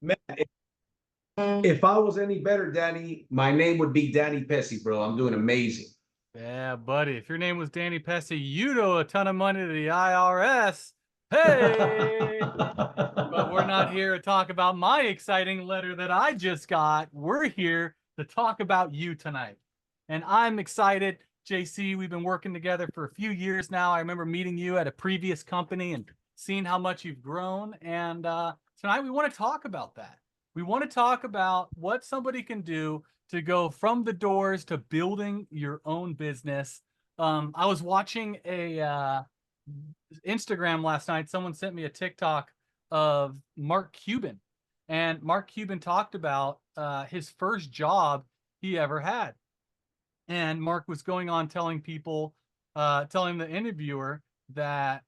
Man, if I was any better, Danny, my name would be Danny Pessy, bro. I'm doing amazing. Yeah, buddy. If your name was Danny Pessy, you'd owe a ton of money to the IRS. Hey! But we're not here to talk about my exciting letter that I just got. We're here to talk about you tonight. And I'm excited. JC, we've been working together for a few years now. I remember meeting you at a previous company and seeing how much you've grown. And tonight we want to talk about that. We want to talk about what somebody can do to go from the doors to building your own business. I was watching a Instagram last night. Someone sent me a TikTok of Mark Cuban, and Mark Cuban talked about his first job he ever had. And Mark was going on telling people, telling the interviewer that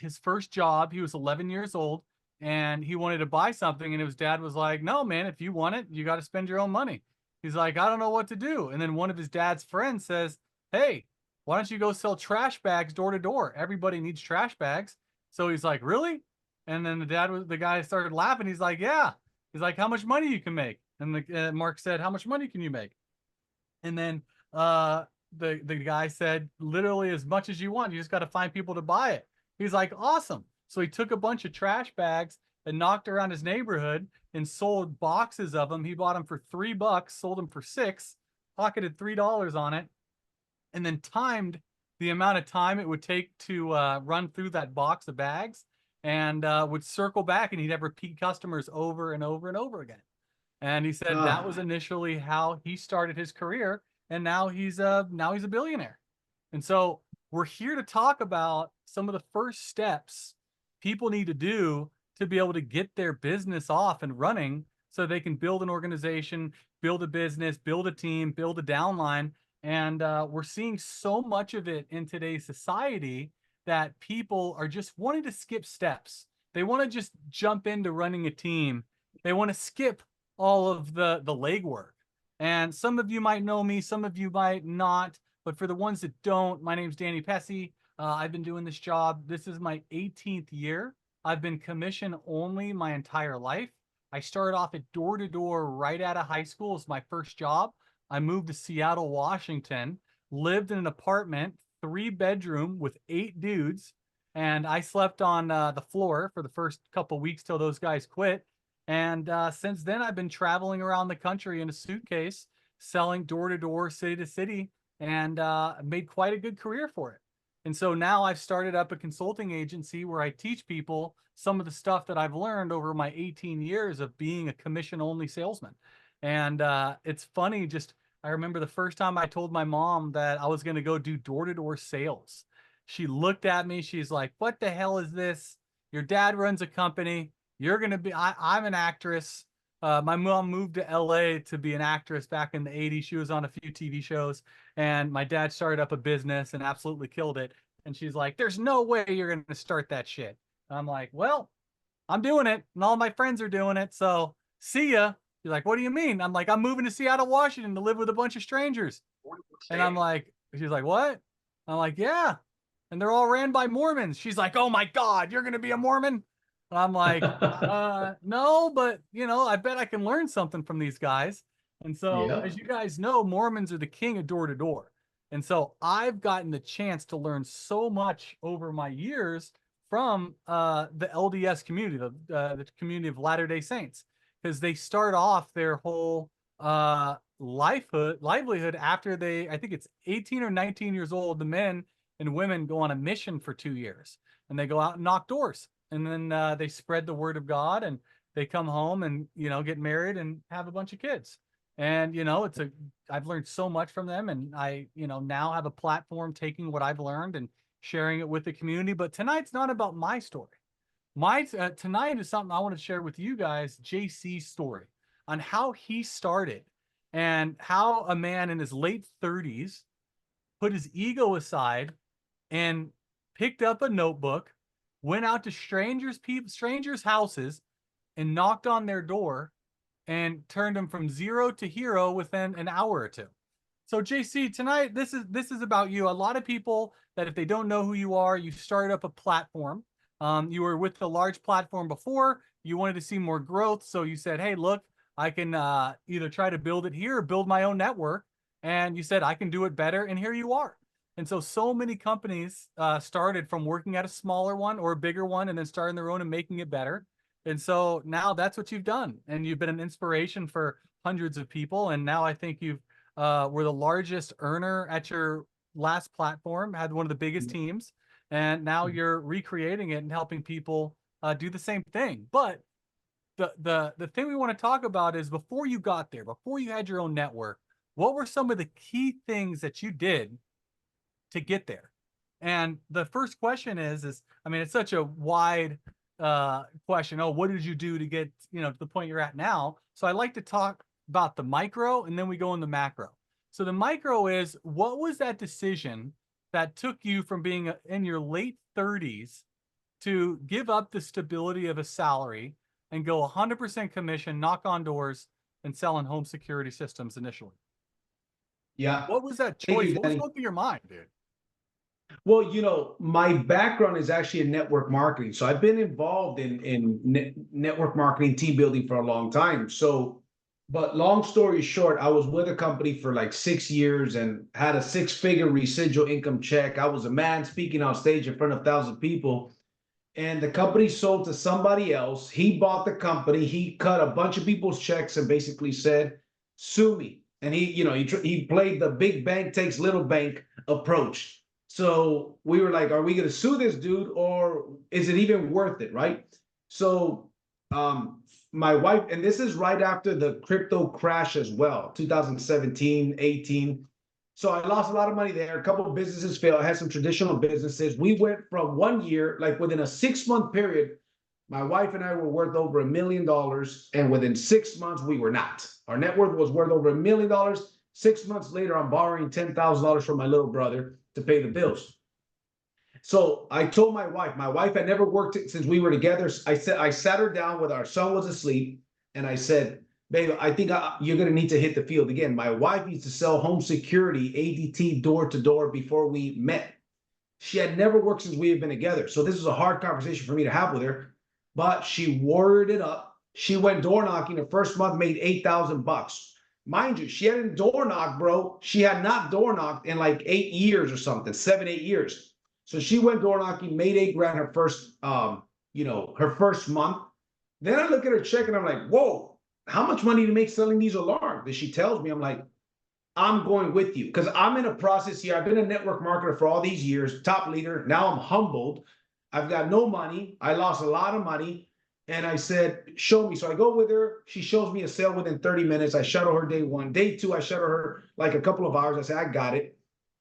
his first job, he was 11 years old and he wanted to buy something. And his dad was like, no, man, if you want it, you got to spend your own money. He's like, I don't know what to do. And then one of his dad's friends says, hey, why don't you go sell trash bags door to door? Everybody needs trash bags. So he's like, really? And then the guy started laughing. He's like, yeah. He's like, how much money you can make? And Mark said, how much money can you make? And then uh, the guy said, literally as much as you want. You just got to find people to buy it. He's like, awesome. So he took a bunch of trash bags and knocked around his neighborhood and sold boxes of them. He bought them for $3, sold them for $6, pocketed $3 on it, and then timed the amount of time it would take to run through that box of bags, and would circle back, and he'd have repeat customers over and over and over again. And he said that was Ah, initially how he started his career, and now he's a billionaire. And so we're here to talk about some of the first steps people need to do to be able to get their business off and running so they can build an organization, build a business, build a team, build a downline. And we're seeing so much of it in today's society that people are just wanting to skip steps. They want to just jump into running a team. They want to skip all of the legwork. And some of you might know me, some of you might not. But for the ones that don't, my name's Danny Pessy. I've been doing this job. This is my 18th year. I've been commission only my entire life. I started off at door to door right out of high school as my first job. I moved to Seattle, Washington, lived in an apartment, 3 bedroom with 8 dudes. And I slept on the floor for the first couple weeks till those guys quit. And since then, I've been traveling around the country in a suitcase, selling door to door, city to city, and made quite a good career for it. And so now I've started up a consulting agency where I teach people some of the stuff that I've learned over my 18 years of being a commission only salesman. And it's funny, just I remember the first time I told my mom that I was going to go do door to door sales. She looked at me. She's like, what the hell is this? Your dad runs a company. You're going to be, I'm an actress. My mom moved to LA to be an actress back in the 80s. She was on a few TV shows, and my dad started up a business and absolutely killed it. And she's like, there's no way you're going to start that shit. And I'm like, well, I'm doing it, and all my friends are doing it. So see ya. She's like, what do you mean? I'm like, I'm moving to Seattle, Washington to live with a bunch of strangers. And I'm like, she's like, what? I'm like, yeah. And they're all ran by Mormons. She's like, oh my God, you're going to be a Mormon? And I'm like, no, but I bet I can learn something from these guys. And so, yeah. as you guys know, Mormons are the king of door to door. And so I've gotten the chance to learn so much over my years from the LDS community, the community of Latter-day Saints, because they start off their whole livelihood after I think it's 18 or 19 years old. The men and women go on a mission for 2 years, and they go out and knock doors, and then they spread the word of God, and they come home and get married and have a bunch of kids. And I've learned so much from them, and I now have a platform taking what I've learned and sharing it with the community. But tonight's not about my story. My tonight is something I want to share with you guys, JC's story on how he started and how a man in his late 30s put his ego aside and picked up a notebook, went out to strangers' houses, and knocked on their door and turned them from zero to hero within an hour or two. So JC, tonight this is about you. A lot of people that if they don't know who you are, you started up a platform. You were with a large platform before. you wanted to see more growth. So you said, hey, look, I can either try to build it here or build my own network. And you said, I can do it better. And here you are. And so many companies started from working at a smaller one or a bigger one and then starting their own and making it better. And so now that's what you've done. And you've been an inspiration for hundreds of people. And now I think you've were the largest earner at your last platform, had one of the biggest teams. And now you're recreating it and helping people do the same thing. But the thing we want to talk about is before you got there, before you had your own network, what were some of the key things that you did to get there? And the first question is I mean, it's such a wide question. Oh, what did you do to get, to the point you're at now? So I like to talk about the micro and then we go in the macro. So the micro is, what was that decision that took you from being in your late 30s to give up the stability of a salary and go 100% commission, knock on doors, and selling home security systems initially? Yeah. What was that Thank choice? you, What was Danny. going through your mind, dude? Well, my background is actually in network marketing. So I've been involved in network marketing, team building for a long time. So, but long story short, I was with a company for like 6 years and had a six-figure residual income check. I was a man speaking on stage in front of 1,000 people. And the company sold to somebody else. He bought the company. He cut a bunch of people's checks and basically said, "Sue me." And he played the big bank takes little bank approach. So we were like, "Are we going to sue this dude, or is it even worth it?" Right? So my wife, and this is right after the crypto crash as well, 2017, 18. So I lost a lot of money there. A couple of businesses failed. I had some traditional businesses. We went from 1 year, like within a 6 month period, my wife and I were worth over $1 million. And within 6 months, we were not. Our net worth was worth over $1 million. 6 months later, I'm borrowing $10,000 from my little brother to pay the bills. So I told my wife had never worked since we were together. I sat her down with our son was asleep, and I said, "Babe, I think you're going to need to hit the field again." My wife used to sell home security, ADT, door to door before we met. She had never worked since we had been together. So this was a hard conversation for me to have with her, but she warried it up. She went door knocking. The first month made $8,000. Mind you, she hadn't door knocked, bro. She had not door knocked in like 8 years or something, 7, 8 years. So she went door knocking, made 8 grand her first, her first month. Then I look at her check and I'm like, whoa, how much money do you make selling these alarms? And she tells me, I'm like, I'm going with you because I'm in a process here. I've been a network marketer for all these years, top leader. Now I'm humbled. I've got no money. I lost a lot of money. And I said, show me. So I go with her. She shows me a sale within 30 minutes. I shuttle her day one. Day two, I shuttle her like a couple of hours. I say, I got it.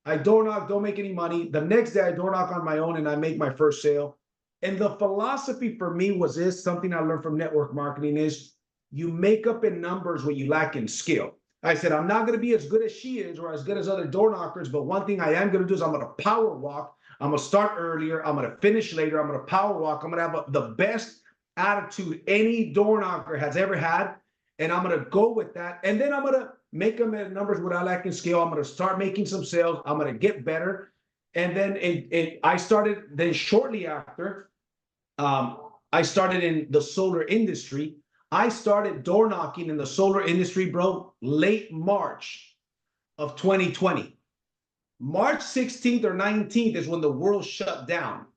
I door knock, don't make any money. The next day I door knock on my own and I make my first sale. And the philosophy for me was this, something I learned from network marketing is you make up in numbers what you lack in skill. I said, I'm not going to be as good as she is or as good as other door knockers, but one thing I am going to do is I'm going to power walk. I'm going to start earlier. I'm going to finish later. I'm going to power walk. I'm going to have the best attitude any door knocker has ever had. And I'm going to go with that. And then I'm going to make them at numbers what I lack in skill. I'm going to start making some sales. I'm going to get better. And then I started, then shortly after, I started in the solar industry. I started door knocking in the solar industry, bro, late March of 2020. March 16th or 19th is when the world shut down.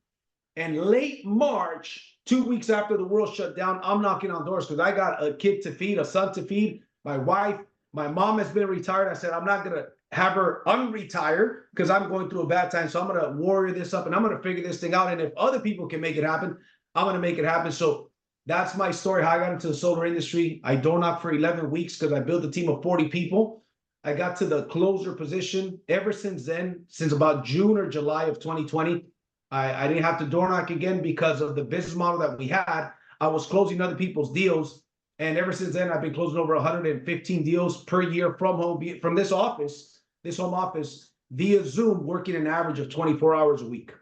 And late March, 2 weeks after the world shut down, I'm knocking on doors because I got a kid to feed, a son to feed, my wife. My mom has been retired. I said, I'm not going to have her unretire because I'm going through a bad time. So I'm going to warrior this up and I'm going to figure this thing out. And if other people can make it happen, I'm going to make it happen. So that's my story, how I got into the solar industry. I door knocked for 11 weeks because I built a team of 40 people. I got to the closer position. Ever since then, since about June or July of 2020, I didn't have to door knock again because of the business model that we had. I was closing other people's deals. And ever since then, I've been closing over 115 deals per year from home, from this home office via Zoom, working an average of 24 hours a week.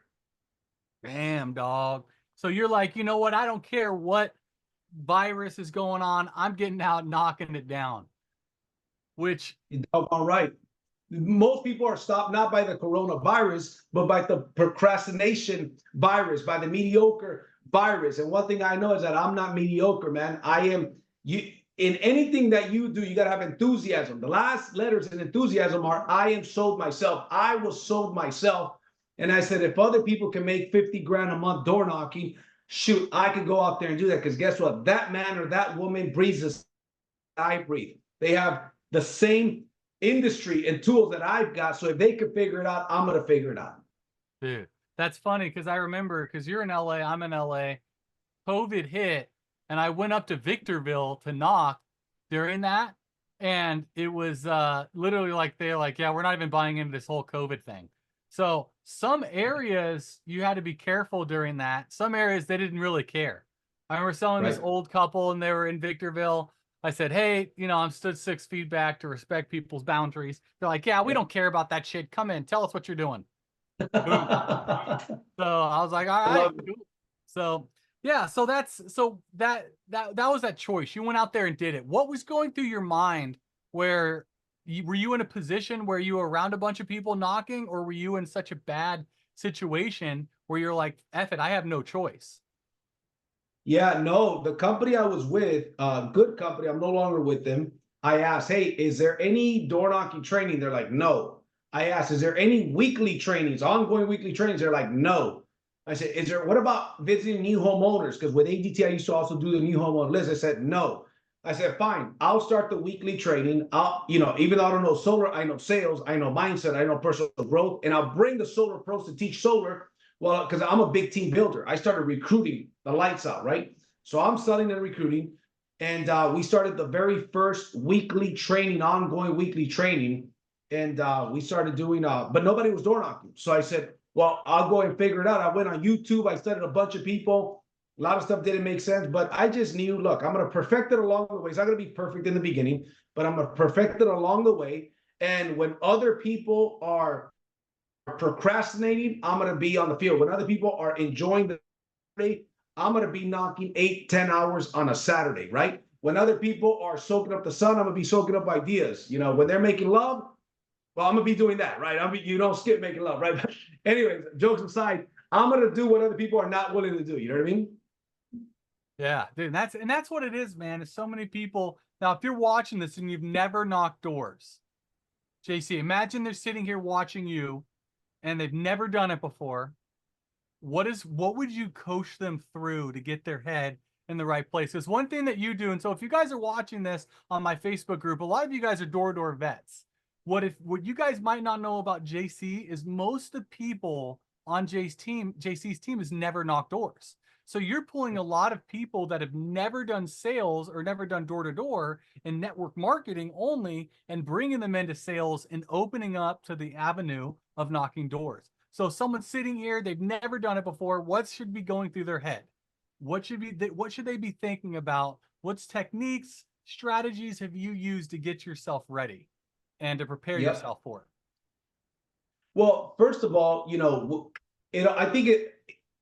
Damn, dog. So you're like, you know what? I don't care what virus is going on. I'm getting out knocking it down. Which, all right. Most people are stopped not by the coronavirus, but by the procrastination virus, by the mediocre virus. And one thing I know is that I'm not mediocre, man. I am you in anything that you do, you gotta have enthusiasm. The last letters in enthusiasm are I am sold myself. I was sold myself. And I said, if other people can make 50 grand a month door knocking, shoot, I could go out there and do that. Because guess what? That man or that woman breathes the I breathe. They have the same industry and tools that I've got. So if they could figure it out, I'm gonna figure it out. Dude, that's funny because I remember, because you're in LA, I'm in LA. COVID hit, and I went up to Victorville to knock during that, and it was literally like they're like, yeah, we're not even buying into this whole COVID thing. So some areas you had to be careful during that. Some areas they didn't really care. I remember selling this Right. old couple, and they were in Victorville. I said, hey, I'm stood 6 feet back to respect people's boundaries. They're like, yeah, we Yeah. don't care about that shit. Come in, tell us what you're doing. Boom. So I was like, all I right, love it. cool. So yeah, so that was that choice. You went out there and did it. What was going through your mind where were you in a position where you were around a bunch of people knocking, or were you in such a bad situation where you're like, F it, I have no choice? Yeah, no, the company I was with, good company, I'm no longer with them. I asked, hey, is there any door knocking training? They're like, no. I asked, is there any weekly trainings, ongoing weekly trainings? They're like, no. I said, what about visiting new homeowners? Because with ADT, I used to also do the new homeowner list. I said, no. I said, fine, I'll start the weekly training. Even though I don't know solar, I know sales, I know mindset, I know personal growth, and I'll bring the solar pros to teach solar. Well, because I'm a big team builder. I started recruiting the lights out, right? So I'm selling and recruiting. And we started the very first weekly training, ongoing weekly training. And we started doing, but nobody was door knocking. So I said, well, I'll go and figure it out. I went on YouTube. I studied a bunch of people. A lot of stuff didn't make sense, but I just knew, look, I'm going to perfect it along the way. It's not going to be perfect in the beginning, but I'm going to perfect it along the way. And when other people are procrastinating, I'm going to be on the field. When other people are enjoying the day, I'm going to be knocking 8-10 hours on a Saturday, right? When other people are soaking up the sun, I'm going to be soaking up ideas. When they're making love, well, I'm going to be doing that, right? You don't skip making love, right? But anyways, jokes aside, I'm going to do what other people are not willing to do. You know what I mean? Yeah, dude, that's what it is, man. It's so many people. Now, if you're watching this and you've never knocked doors, JC, imagine they're sitting here watching you and they've never done it before. What would you coach them through to get their head in the right place? Because one thing that you do, and so if you guys are watching this on my Facebook group, a lot of you guys are door-to-door vets. What you guys might not know about JC is most of the people on JC's team has never knocked doors. So you're pulling a lot of people that have never done sales or never done door-to-door and network marketing only, and bringing them into sales and opening up to the avenue of knocking doors. So someone's sitting here, they've never done it before. What should be going through their head? What should they be thinking about? What's techniques, strategies have you used to get yourself ready and to prepare Yep. yourself for it? Well, first of all, I think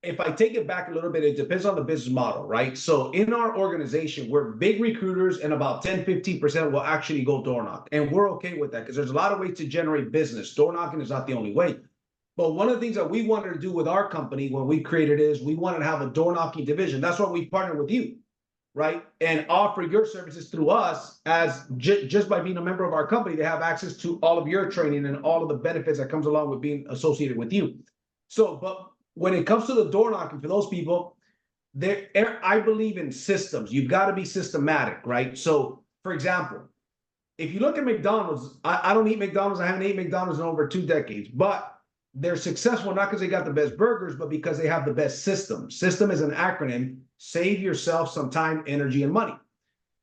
if I take it back a little bit, it depends on the business model, right? So in our organization, we're big recruiters, and about 10-15% will actually go door knock. And we're okay with that because there's a lot of ways to generate business. Door knocking is not the only way. But one of the things that we wanted to do with our company when we created is we wanted to have a door knocking division. That's why we partnered with you, right? And offer your services through us as just by being a member of our company, they have access to all of your training and all of the benefits that comes along with being associated with you. So, but when it comes to the door knocking for those people, I believe in systems. You've got to be systematic, right? So, for example, if you look at McDonald's, I don't eat McDonald's. I haven't eaten McDonald's in over 2 decades, but they're successful not because they got the best burgers, but because they have the best system. System is an acronym. Save yourself some time, energy, and money.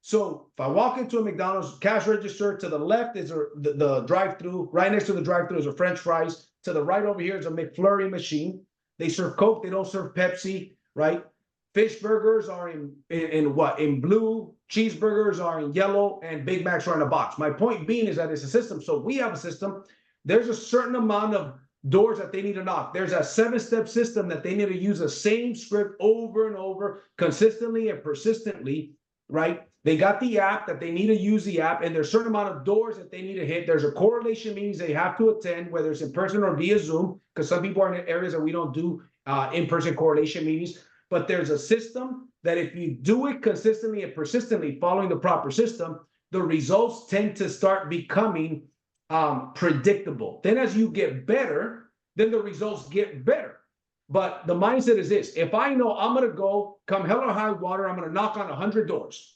So if I walk into a McDonald's cash register, to the left is the drive-through. Right next to the drive-through is a French fries. To the right over here is a McFlurry machine. They serve Coke. They don't serve Pepsi, right? Fish burgers are in what? In blue. Cheeseburgers are in yellow, and Big Macs are in a box. My point being is that it's a system. So we have a system. There's a certain amount of doors that they need to knock. There's a 7-step system that they need to use the same script over and over, consistently and persistently, right? They got the app that they need to use the app, and there's a certain amount of doors that they need to hit. There's a correlation meetings they have to attend, whether it's in person or via Zoom, because some people are in areas that we don't do in-person correlation meetings. but there's a system that if you do it consistently and persistently following the proper system, the results tend to start becoming predictable. Then as you get better, then the results get better. But the mindset is this: if I know I'm going to go come hell or high water, I'm going to knock on 100 doors.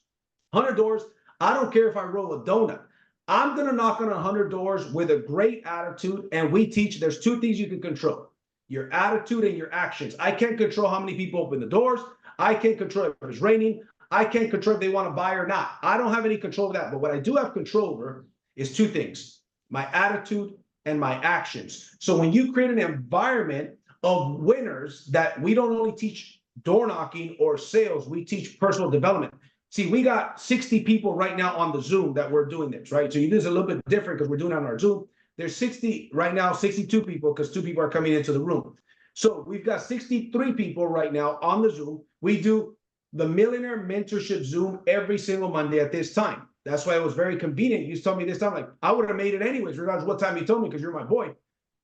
100 doors. I don't care if I roll a donut. I'm going to knock on 100 doors with a great attitude. And we teach there's two things you can control: your attitude and your actions. I can't control how many people open the doors. I can't control if it's raining. I can't control if they want to buy or not. I don't have any control of that. But what I do have control over is two things: my attitude and my actions. So when you create an environment of winners, that we don't only teach door knocking or sales, we teach personal development. See, we got 60 people right now on the Zoom that we're doing this, right? So you do this a little bit different because we're doing it on our Zoom. There's 60 right now, 62 people, because 2 people are coming into the room. So we've got 63 people right now on the Zoom. We do the Millionaire Mentorship Zoom every single Monday at this time. That's why it was very convenient. You told me this time, like I would have made it anyways, regardless of what time you told me, because you're my boy.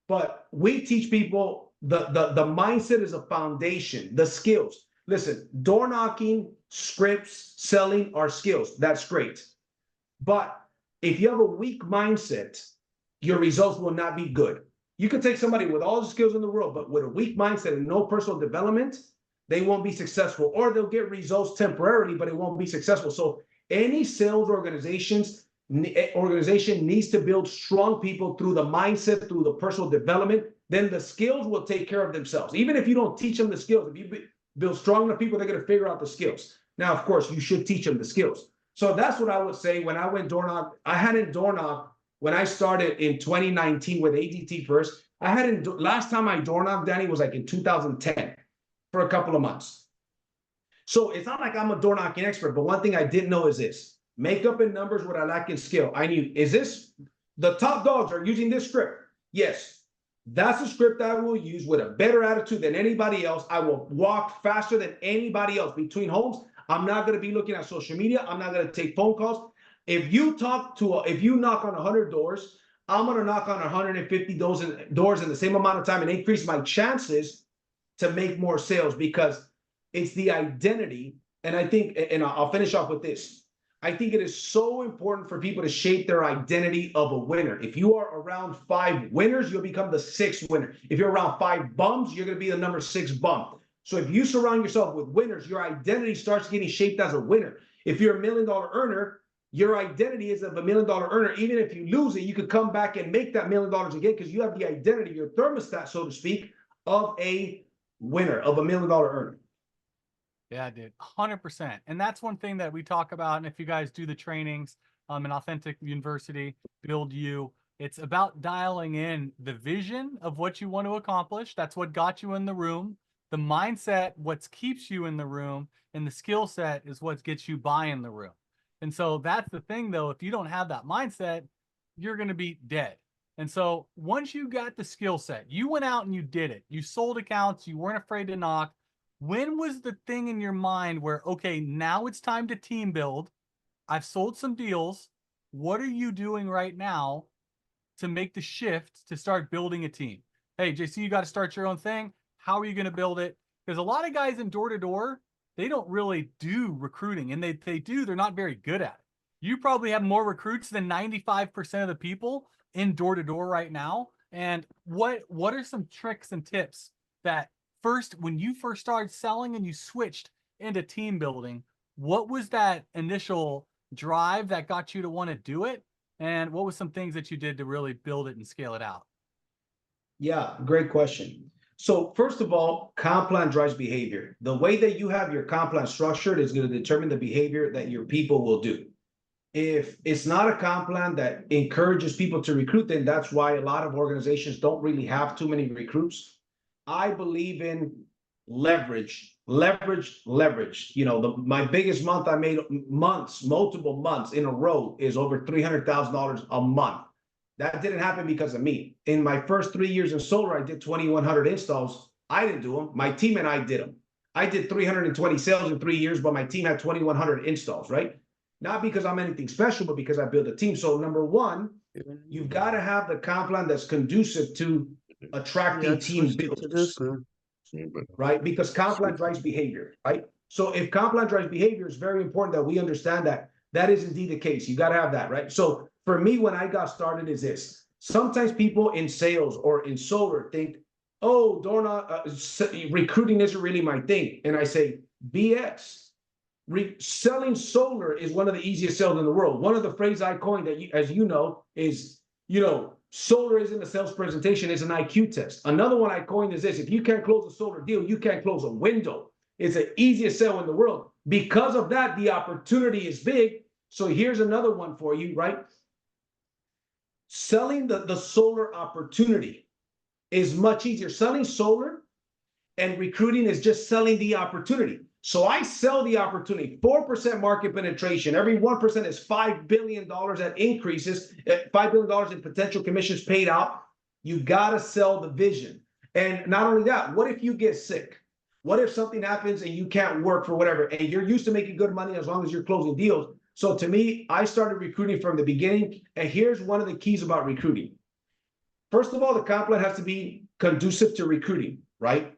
But we teach people the mindset is a foundation, the skills. Listen, door knocking, scripts, selling are skills. That's great. But if you have a weak mindset, your results will not be good. You can take somebody with all the skills in the world, but with a weak mindset and no personal development, they won't be successful, or they'll get results temporarily, but it won't be successful. So any sales organization needs to build strong people through the mindset, through the personal development. Then the skills will take care of themselves. Even if you don't teach them the skills, if you build strong enough people, they're going to figure out the skills. Now, of course, you should teach them the skills. So that's what I would say. When I went door knock, I hadn't door knocked when I started in 2019 with ADT first. I hadn't, last time I door knocked, Danny, was like in 2010 for a couple of months. So it's not like I'm a door knocking expert, but one thing I didn't know is this: makeup and numbers, what I lack in skill. I knew, is this, the top dogs are using this script? Yes. That's a script I will use with a better attitude than anybody else. I will walk faster than anybody else between homes. I'm not going to be looking at social media. I'm not going to take phone calls. If you knock on 100 doors, I'm going to knock on 150 doors in the same amount of time and increase my chances to make more sales, because it's the identity. And I think, and I'll finish off with this: I think it is so important for people to shape their identity of a winner. If you are around 5 winners, you'll become the 6th winner. If you're around 5 bums, you're going to be the number 6 bum. So if you surround yourself with winners, your identity starts getting shaped as a winner. If you're a $1 million earner, your identity is of a $1 million earner. Even if you lose it, you could come back and make that $1 million again, because you have the identity, your thermostat, so to speak, of a winner, of a $1 million earner. Yeah, dude, 100%. And that's one thing that we talk about. And if you guys do the trainings in Authentic University, Build You, it's about dialing in the vision of what you want to accomplish. That's what got you in the room. The mindset, what keeps you in the room, and the skill set is what gets you by in the room. And so that's the thing, though. If you don't have that mindset, you're going to be dead. And so once you got the skill set, you went out and you did it. You sold accounts. You weren't afraid to knock. When was the thing in your mind where, okay, now it's time to team build? I've sold some deals. What are you doing right now to make the shift to start building a team? Hey, JC, you got to start your own thing. How are you going to build it? Because a lot of guys in door-to-door, they don't really do recruiting. And they do, they're not very good at it. You probably have more recruits than 95% of the people in door-to-door right now. And what are some tricks and tips that when you first started selling and you switched into team building, what was that initial drive that got you to want to do it? And what was some things that you did to really build it and scale it out? Yeah, great question. So first of all, comp plan drives behavior. The way that you have your comp plan structured is going to determine the behavior that your people will do. If it's not a comp plan that encourages people to recruit, then that's why a lot of organizations don't really have too many recruits. I believe in leverage. You know, my biggest month I made, multiple months in a row, is over $300,000 a month. That didn't happen because of me. In my first 3 years in solar, I did 2,100 installs. I didn't do them. My team and I did them. I did 320 sales in 3 years, but my team had 2,100 installs, right? Not because I'm anything special, but because I built a team. So number one, you've got to have the comp plan that's conducive to attracting team builders. right? Because comp plan drives behavior, right? So if comp plan drives behavior, it's very important that we understand that that is indeed the case. You got to have that, right? So for me, when I got started, is this. Sometimes people in sales or in solar think, oh, recruiting isn't really my thing. And I say, BS. Selling solar is one of the easiest sales in the world. One of the phrases I coined, that as you know, is, solar isn't a sales presentation, it's an IQ test. Another one I coined is this: if you can't close a solar deal, you can't close a window. It's the easiest sale in the world. Because of that, the opportunity is big. So here's another one for you, right? Selling the solar opportunity is much easier. Selling solar and recruiting is just selling the opportunity. So I sell the opportunity, 4% market penetration. Every 1% is $5 billion that increases, $5 billion in potential commissions paid out. You got to sell the vision. And not only that, what if you get sick? What if something happens and you can't work for whatever, and you're used to making good money as long as you're closing deals? So to me, I started recruiting from the beginning. And here's one of the keys about recruiting. First of all, the comp plan has to be conducive to recruiting, right?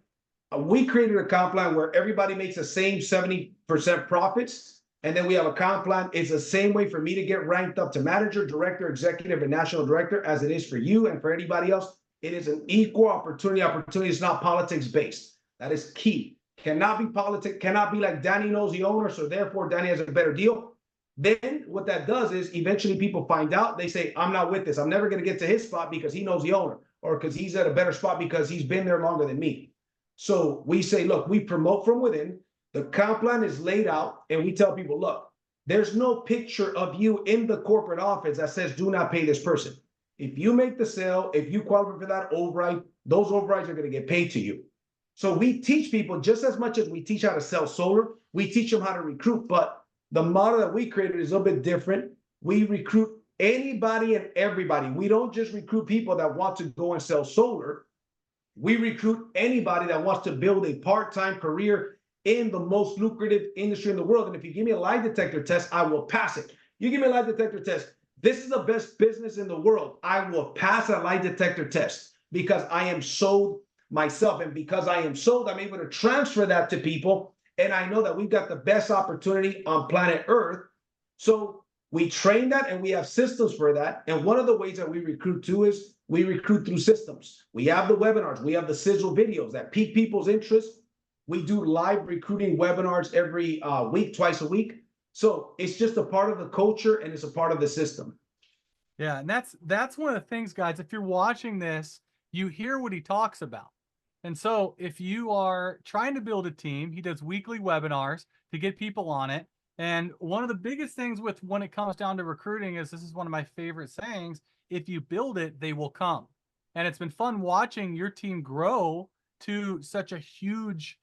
We created a comp plan where everybody makes the same 70% profits. And then we have a comp plan. It's the same way for me to get ranked up to manager, director, executive, and national director as it is for you and for anybody else. It is an equal opportunity. Opportunity is not politics based. That is key. Cannot be politics, cannot be like Danny knows the owner, so therefore Danny has a better deal. Then what that does is eventually people find out, they say, I'm not with this. I'm never going to get to his spot because he knows the owner, or because he's at a better spot because he's been there longer than me. So we say, look, we promote from within. The comp plan is laid out, and we tell people, look, there's no picture of you in the corporate office that says do not pay this person. If you make the sale, if you qualify for that override, those overrides are going to get paid to you. So we teach people just as much as we teach how to sell solar, we teach them how to recruit. But the model that we created is a little bit different. We recruit anybody and everybody. We don't just recruit people that want to go and sell solar. We recruit anybody that wants to build a part-time career in the most lucrative industry in the world. And if you give me a lie detector test, I will pass it. You give me a lie detector test, this is the best business in the world, I will pass a lie detector test because I am sold myself. And because I am sold, I'm able to transfer that to people. And I know that we've got the best opportunity on planet Earth. So we train that, and we have systems for that. And one of the ways that we recruit too is we recruit through systems. We have the webinars, we have the sizzle videos that pique people's interest. We do live recruiting webinars every week, twice a week. So it's just a part of the culture, and it's a part of the system. Yeah, and that's one of the things, guys. If you're watching this, you hear what he talks about. And so if you are trying to build a team, he does weekly webinars to get people on it. And one of the biggest things with when it comes down to recruiting is, this is one of my favorite sayings: if you build it, they will come. And it's been fun watching your team grow to such a huge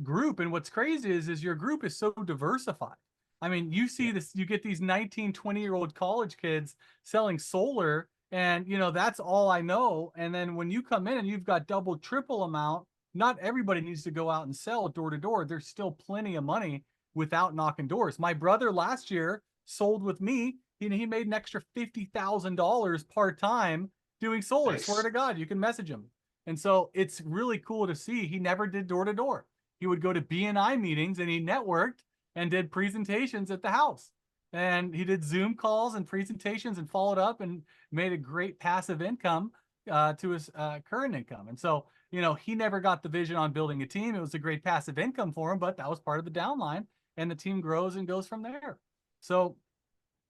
group. And what's crazy is your group is so diversified. I mean, you see this, you get these 19, 20-year-old college kids selling solar, and that's all I know. And then when you come in and you've got double, triple amount, not everybody needs to go out and sell door to door. There's still plenty of money without knocking doors. My brother last year sold with me. He made an extra $50,000 part-time doing solar. Nice. Swear to God, you can message him. And so it's really cool to see. He never did door to door. He would go to BNI meetings, and he networked and did presentations at the house. And he did Zoom calls and presentations and followed up and made a great passive income to his current income. And so, he never got the vision on building a team. It was a great passive income for him, but that was part of the downline, and the team grows and goes from there. So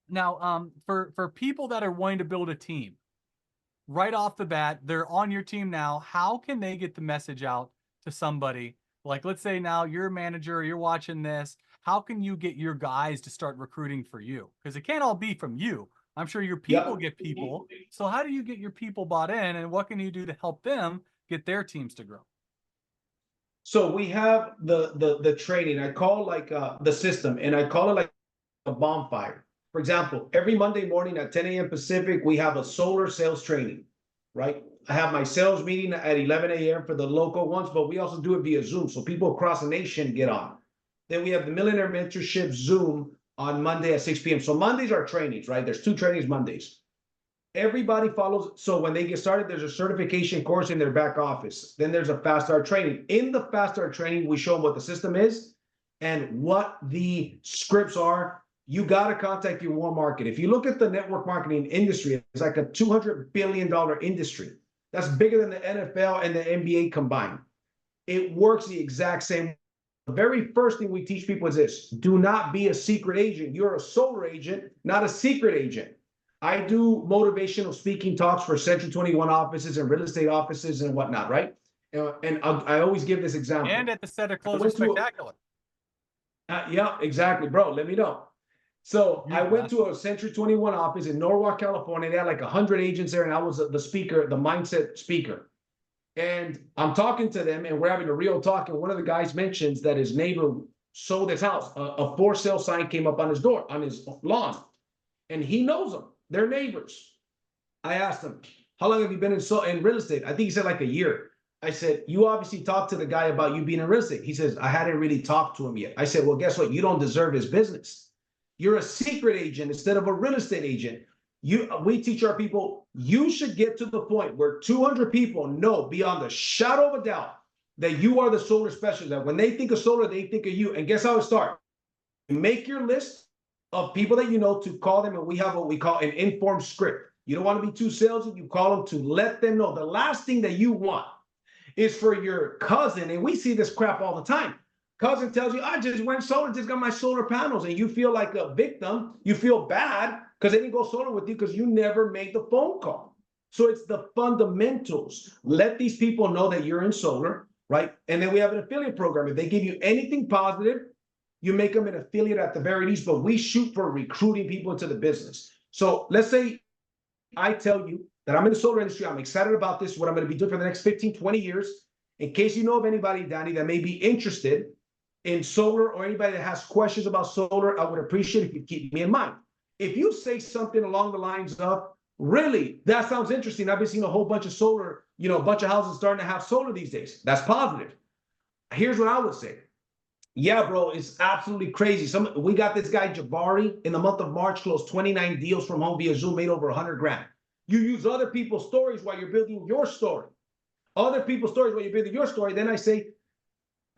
now for people that are wanting to build a team, right off the bat, they're on your team now. How can they get the message out to somebody? Like, let's say now you're a manager, you're watching this. How can you get your guys to start recruiting for you? Because it can't all be from you. I'm sure your people get people. So how do you get your people bought in, and what can you do to help them get their teams to grow? So we have the training. I call like the system, and I call it like a bonfire. For example, every Monday morning at 10 a.m. Pacific, we have a solar sales training, right? I have my sales meeting at 11 a.m. for the local ones, but we also do it via Zoom, so people across the nation get on. Then we have the Millionaire Mentorship Zoom on Monday at 6 p.m. So Mondays are trainings, right? There's 2 trainings Mondays. everybody follows. So when they get started, there's a certification course in their back office. Then there's a fast start training. In the fast start training, we show them what the system is and what the scripts are. You got to contact your warm market. If you look at the network marketing industry, it's like a $200 billion industry. That's bigger than the NFL and the NBA combined. It works the exact same way. The very first thing we teach people is this: do not be a secret agent. You're a solar agent, not a secret agent. I do motivational speaking talks for Century 21 offices and real estate offices and whatnot, right? And I always give this example. And at the Setter Closer went to a- Spectacular. Yeah, exactly, bro. Let me know. So You're I went blessed. to a Century 21 office in Norwalk, California. They had like 100 agents there, and I was the speaker, the mindset speaker. And I'm talking to them, and we're having a real talk. And one of the guys mentions that his neighbor sold his house. A for sale sign came up on his door, on his lawn, and he knows them. They're neighbors. I asked him, "How long have you been in real estate?" I think he said like a year. I said, "You obviously talked to the guy about you being in real estate." He says, "I hadn't really talked to him yet." I said, "Well, guess what? You don't deserve his business. You're a secret agent instead of a real estate agent. We teach our people, you should get to the point where 200 people know beyond a shadow of a doubt that you are the solar specialist. That when they think of solar, they think of you. And guess how it starts? Make your list of people that you know to call them, and we have what we call an informed script. You don't want to be too salesy. You call them to let them know. The last thing that you want is for your cousin, and we see this crap all the time. Cousin tells you, "I just went solar, just got my solar panels," and you feel like a victim. You feel bad because they didn't go solar with you because you never made the phone call. So it's the fundamentals. Let these people know that you're in solar, right? And then we have an affiliate program. If they give you anything positive, you make them an affiliate at the very least, but we shoot for recruiting people into the business. So let's say I tell you that I'm in the solar industry, I'm excited about this, what I'm going to be doing for the next 15, 20 years. In case you know of anybody, Danny, that may be interested in solar, or anybody that has questions about solar, I would appreciate if you keep me in mind. If you say something along the lines of, "Really, that sounds interesting. I've been seeing a whole bunch of solar, a bunch of houses starting to have solar these days." That's positive. Here's what I would say. "Yeah, bro, it's absolutely crazy. We got this guy Jabari in the month of March, closed 29 deals from home via Zoom, made over 100 grand. You use other people's stories while you're building your story. Other people's stories while you're building your story. Then I say,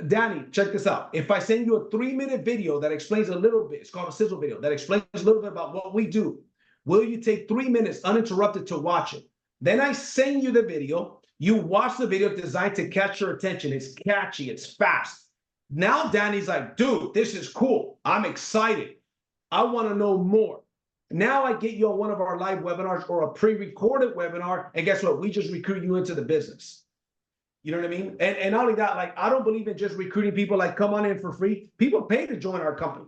"Danny, check this out. If I send you a 3-minute video that explains a little bit, it's called a sizzle video, that explains a little bit about what we do, will you take 3 minutes uninterrupted to watch it?" Then I send you the video. You watch the video designed to catch your attention. It's catchy. It's fast. Now Danny's like, "Dude, this is cool. I'm excited. I want to know more." Now I get you on one of our live webinars or a pre-recorded webinar, and guess what? We just recruit you into the business. You know what I mean? And not only that, like, I don't believe in just recruiting people like, "Come on in for free." People pay to join our company.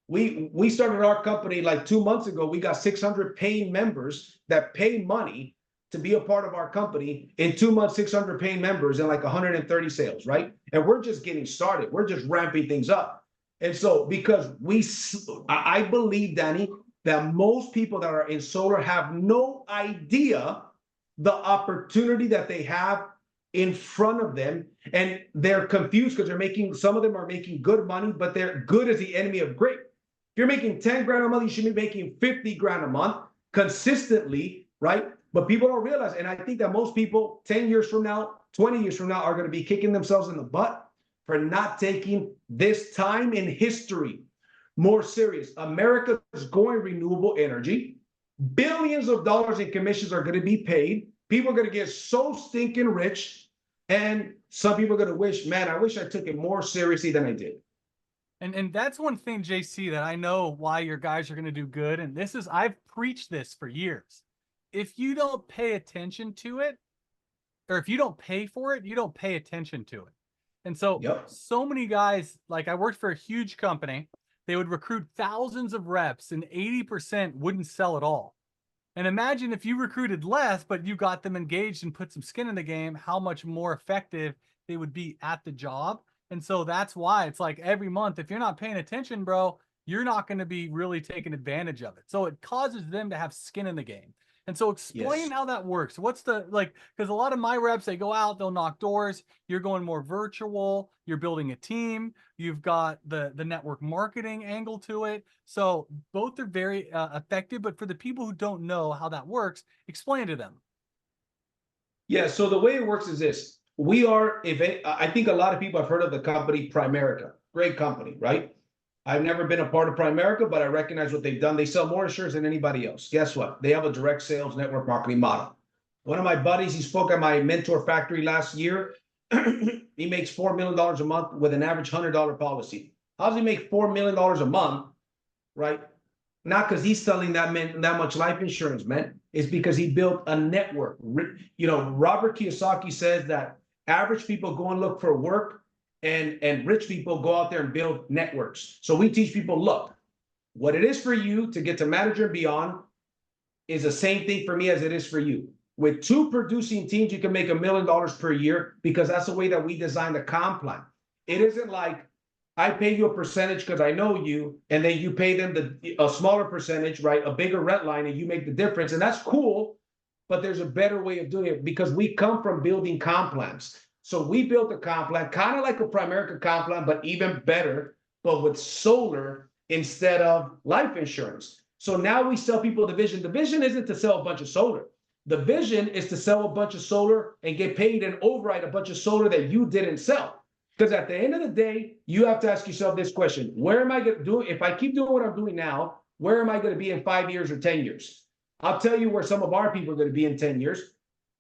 We started our company like 2 months ago. We got 600 paying members that pay money to be a part of our company. In 2 months, 600 paying members and like 130 sales, right? And we're just getting started. We're just ramping things up. And so because I believe, Danny, that most people that are in solar have no idea the opportunity that they have in front of them, and they're confused because some of them are making good money, but they're good as the enemy of great. If you're making 10 grand a month, you should be making 50 grand a month consistently, right? But people don't realize, and I think that most people 10 years from now, 20 years from now, are going to be kicking themselves in the butt for not taking this time in history more serious. America is going renewable energy. Billions of dollars in commissions are going to be paid. People are going to get so stinking rich. And some people are going to wish, "Man, I wish I took it more seriously than I did." And that's one thing, JC, that I know why your guys are going to do good. And I've preached this for years. If you don't pay attention to it, or if you don't pay for it, you don't pay attention to it. And so, Yep. so many guys, like I worked for a huge company, they would recruit thousands of reps and 80% wouldn't sell at all. And imagine if you recruited less, but you got them engaged and put some skin in the game, how much more effective they would be at the job. And so that's why it's like every month, if you're not paying attention, bro, you're not going to be really taking advantage of it. So it causes them to have skin in the game. And so explain Yes. how that works. What's the like, because a lot of my reps, they go out, they'll knock doors. You're going more virtual, you're building a team, you've got the network marketing angle to it. So both are very effective, but for the people who don't know how that works, explain to them. Yeah. So the way it works is this. We are, I think a lot of people have heard of the company Primerica. Great company, right? I've never been a part of Primerica, but I recognize what they've done. They sell more insurance than anybody else. Guess what? They have a direct sales network marketing model. One of my buddies, he spoke at my mentor factory last year. He makes $4 million a month with an average $100 policy. How does he make $4 million a month, right? Not because he's selling that much life insurance, man. It's because he built a network. You know, Robert Kiyosaki says that average people go and look for work, and rich people go out there and build networks. So we teach people, look, what it is for you to get to manager and beyond is the same thing for me as it is for you. With 2 producing teams, you can make $1 million per year, because that's the way that we design the comp plan. It isn't like I pay you a percentage because I know you, and then you pay them a smaller percentage, right? A bigger rent line, and you make the difference. And that's cool, but there's a better way of doing it, because we come from building comp plans. So we built a comp plan, kind of like a Primerica comp plan, but even better, but with solar instead of life insurance. So now we sell people the vision. The vision isn't to sell a bunch of solar. The vision is to sell a bunch of solar and get paid and override a bunch of solar that you didn't sell. Because at the end of the day, you have to ask yourself this question: where am I going to do? If I keep doing what I'm doing now, where am I going to be in 5 years or 10 years? I'll tell you where some of our people are going to be in 10 years.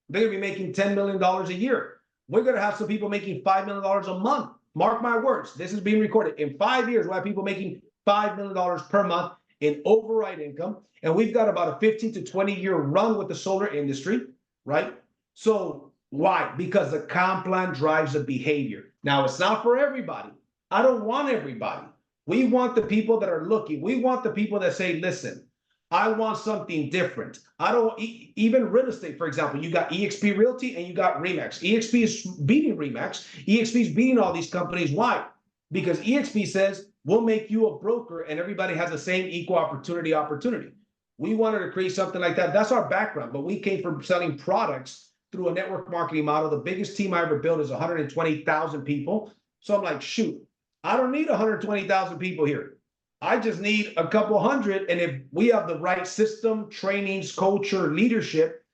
They're going to be making $10 million a year. We're going to have some people making $5 million a month. Mark my words. This is being recorded. In 5 years, we'll have people making $5 million per month in override income. And we've got about a 15 to 20 year run with the solar industry, right? So why? Because the comp plan drives the behavior. Now, it's not for everybody. I don't want everybody. We want the people that are looking. We want the people that say, listen, I want something different. I don't, even real estate, for example, you got eXp Realty and you got Remax. eXp is beating Remax. eXp is beating all these companies. Why? Because eXp says, we'll make you a broker and everybody has the same equal opportunity. We wanted to create something like that. That's our background, but we came from selling products through a network marketing model. The biggest team I ever built is 120,000 people. So I'm like, shoot, I don't need 120,000 people here. I just need a couple hundred. And if we have the right system, trainings, culture, leadership,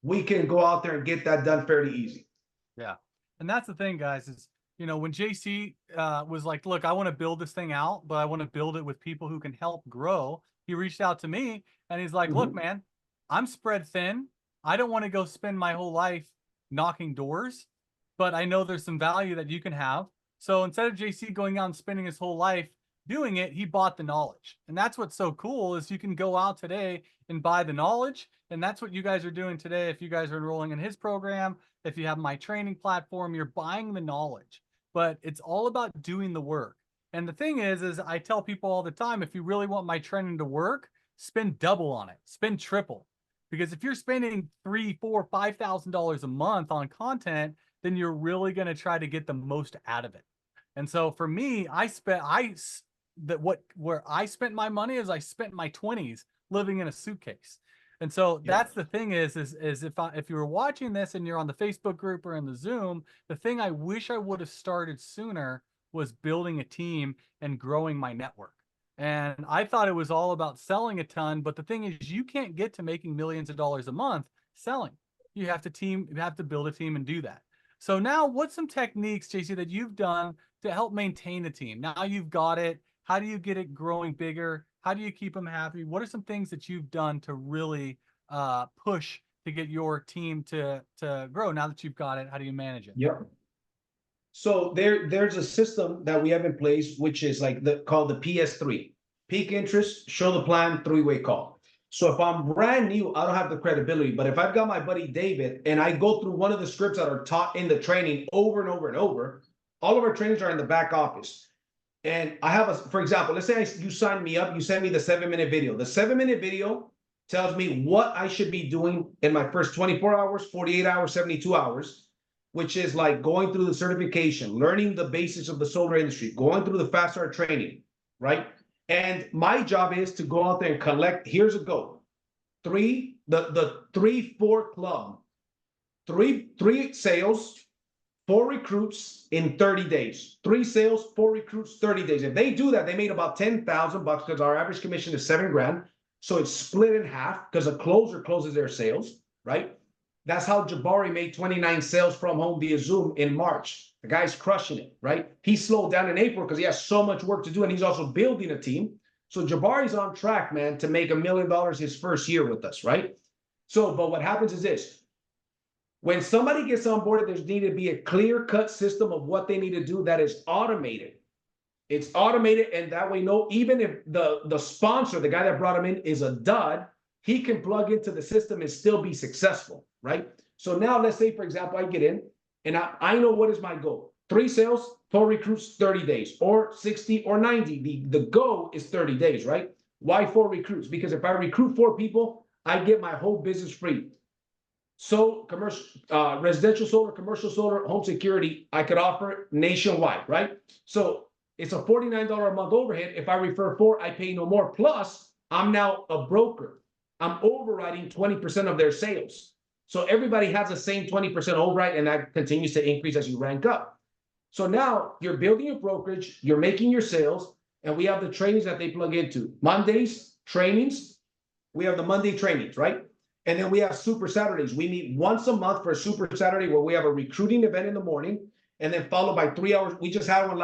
we can go out there and get that done fairly easy. Yeah. And that's the thing, guys, is, you know, when JC was like, look, I want to build this thing out, but I want to build it with people who can help grow. He reached out to me and he's like, look, man, I'm spread thin. I don't want to go spend my whole life knocking doors, but I know there's some value that you can have. So instead of JC going out and spending his whole life doing it, he bought the knowledge. And that's what's so cool, is you can go out today and buy the knowledge. And that's what you guys are doing today. If you guys are enrolling in his program, if you have my training platform, you're buying the knowledge, but it's all about doing the work. And the thing is I tell people all the time, if you really want my training to work, spend double on it, spend triple. Because if you're spending $3,000, $4,000, $5,000 a month on content, then you're really going to try to get the most out of it. And so for me, where I spent my money is I spent my 20s living in a suitcase. And so that's the thing is if you were watching this and you're on the Facebook group or in the Zoom, the thing I wish I would have started sooner was building a team and growing my network. And I thought it was all about selling a ton, but the thing is, you can't get to making millions of dollars a month selling. You have to build a team and do that. So now, what's some techniques, JC, that you've done to help maintain the team? Now you've got it. How do you get it growing bigger? How do you keep them happy? What are some things that you've done to really push to get your team to grow? Now that you've got it, how do you manage it? Yep. So there's a system that we have in place, which is like called the PS3. Peak interest, show the plan, 3-way call. So if I'm brand new, I don't have the credibility. But if I've got my buddy David and I go through one of the scripts that are taught in the training over and over and over, all of our trainings are in the back office. And I have for example, let's say you sign me up, you send me the 7-minute video. The 7-minute video tells me what I should be doing in my first 24 hours, 48 hours, 72 hours, which is like going through the certification, learning the basics of the solar industry, going through the fast start training, right? And my job is to go out there and collect, here's a goal, the 3-4 club, three sales, 4 recruits in 30 days. 3 sales, 4 recruits, 30 days. If they do that, they made about $10,000 because our average commission is $7,000. So it's split in half because a closer closes their sales, right? That's how Jabari made 29 sales from home via Zoom in March. The guy's crushing it, right? He slowed down in April because he has so much work to do, and he's also building a team. So Jabari's on track, man, to make $1 million his first year with us, right? So, but what happens is this. When somebody gets on board, there's needed to be a clear-cut system of what they need to do that is automated. It's automated, and that way, even if the sponsor, the guy that brought him in, is a dud, he can plug into the system and still be successful, right? So now let's say, for example, I get in, and I know what is my goal. 3 sales, 4 recruits, 30 days, or 60 or 90. The goal is 30 days, right? Why 4 recruits? Because if I recruit 4 people, I get my whole business free. So commercial, residential solar, commercial solar, home security, I could offer nationwide, right? So it's a $49 a month overhead. If I refer 4, I pay no more. Plus, I'm now a broker. I'm overriding 20% of their sales. So everybody has the same 20% override, and that continues to increase as you rank up. So now you're building your brokerage, you're making your sales, and we have the trainings that they plug into. Mondays, trainings. We have the Monday trainings, right? And then we have Super Saturdays. We meet once a month for a Super Saturday where we have a recruiting event in the morning, and then followed by 3 hours. We just had one